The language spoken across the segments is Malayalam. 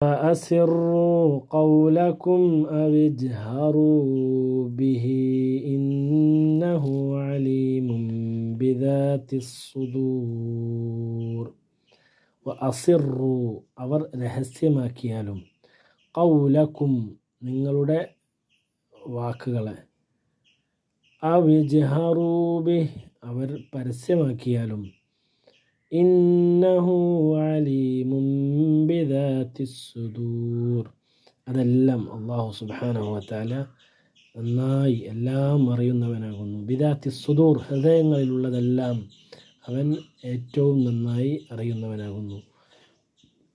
فأسروا قولكم أو اجهروا به إنه عليم بذات الصدور. വഅസിറു അവർ രഹസ്യമാക്കിയാലും ഖൗലക്കും നിങ്ങളുടെ വാക്കുകളെ അവ്ജഹറൂ ബിഹി അവർ പരസ്യമാക്കിയാലും ഇന്നഹു അലീമും ബിദാത്തിസ്സുദൂർ അതെല്ലാം അല്ലാഹു സുബ്ഹാനഹു വതആല നന്നായി എല്ലാം അറിയുന്നവനാകുന്നു. ബിദാത്തിസ്സുദൂർ ഹൃദയങ്ങളിലുള്ളതെല്ലാം അവൻ ഏറ്റവും നന്നായി അറിയുന്നവനാകുന്നു.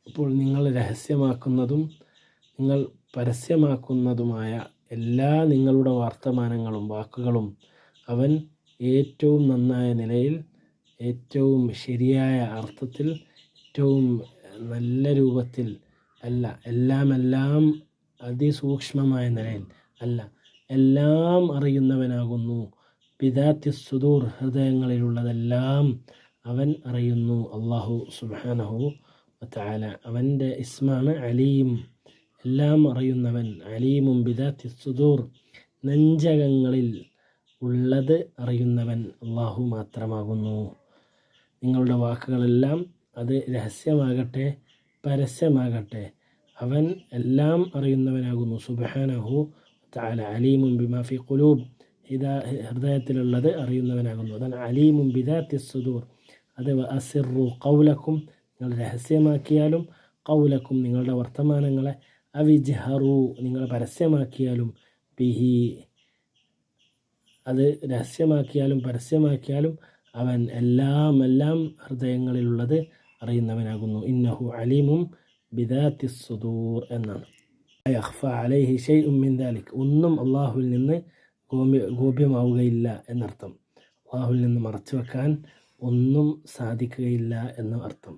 അപ്പോൾ നിങ്ങൾ രഹസ്യമാക്കുന്നതും നിങ്ങൾ പരസ്യമാക്കുന്നതുമായ എല്ലാ നിങ്ങളുടെ വർത്തമാനങ്ങളും വാക്കുകളും അവൻ ഏറ്റവും നന്നായ നിലയിൽ, ഏറ്റവും ശരിയായ അർത്ഥത്തിൽ, ഏറ്റവും നല്ല രൂപത്തിൽ അല്ല, എല്ലാം അതിസൂക്ഷ്മമായ നിലയിൽ അല്ല, എല്ലാം അറിയുന്നവനാകുന്നു. ബിദാത്തിസ്സുദൂർ ഹൃദയങ്ങളിലുള്ളതെല്ലാം അവൻ അറിയുന്നു. അല്ലാഹു സുബ്ഹാനഹു വതആല അവൻ്റെ ഇസ്മാണ് അലീം, എല്ലാം അറിയുന്നവൻ. അലീമും ബിദാത്തിസ്സുദൂർ നെഞ്ചകങ്ങളിൽ ഉള്ളത് അറിയുന്നവൻ അല്ലാഹു മാത്രമാകുന്നു. നിങ്ങളുടെ വാക്കുകളെല്ലാം അത് രഹസ്യമാകട്ടെ പരസ്യമാകട്ടെ അവൻ എല്ലാം അറിയുന്നവനാകുന്നു. സുബ്ഹാനഹു വതആല അലീമും ബിമാ ഫി ഖുലൂബ് ഹൃദയത്തിലുള്ളത് അറിയുന്നവനാകുന്നു. അതാണ് അലീമും ബിദാത്തിസ്സുദൂർ. അത് വഅസിറു ഖൗലക്കും നിങ്ങൾ രഹസ്യമാക്കിയാലും ഖൗലക്കും നിങ്ങളുടെ വർത്തമാനങ്ങളെ അവിജ്ഹറു നിങ്ങൾ പരസ്യമാക്കിയാലും ബിഹി അത് രഹസ്യമാക്കിയാലും പരസ്യമാക്കിയാലും അവൻ എല്ലാം ഹൃദയങ്ങളിലുള്ളത് അറിയുന്നവനാകുന്നു. ഇന്നഹു അലീമും ബിദാത്തിസ്സുദൂർ എന്നാണ്. യഖ്ഫ അലൈഹി ശൈഉം മിൻ ദാലിക് ഒന്നും അല്ലാഹുവിൽ നിന്ന് ഗോപ്യമാവുകയില്ല എന്നർത്ഥം. അല്ലാഹുവിൽ നിന്ന് മറച്ചു വെക്കാൻ ഒന്നും സാധിക്കുകയില്ല എന്ന അർത്ഥം.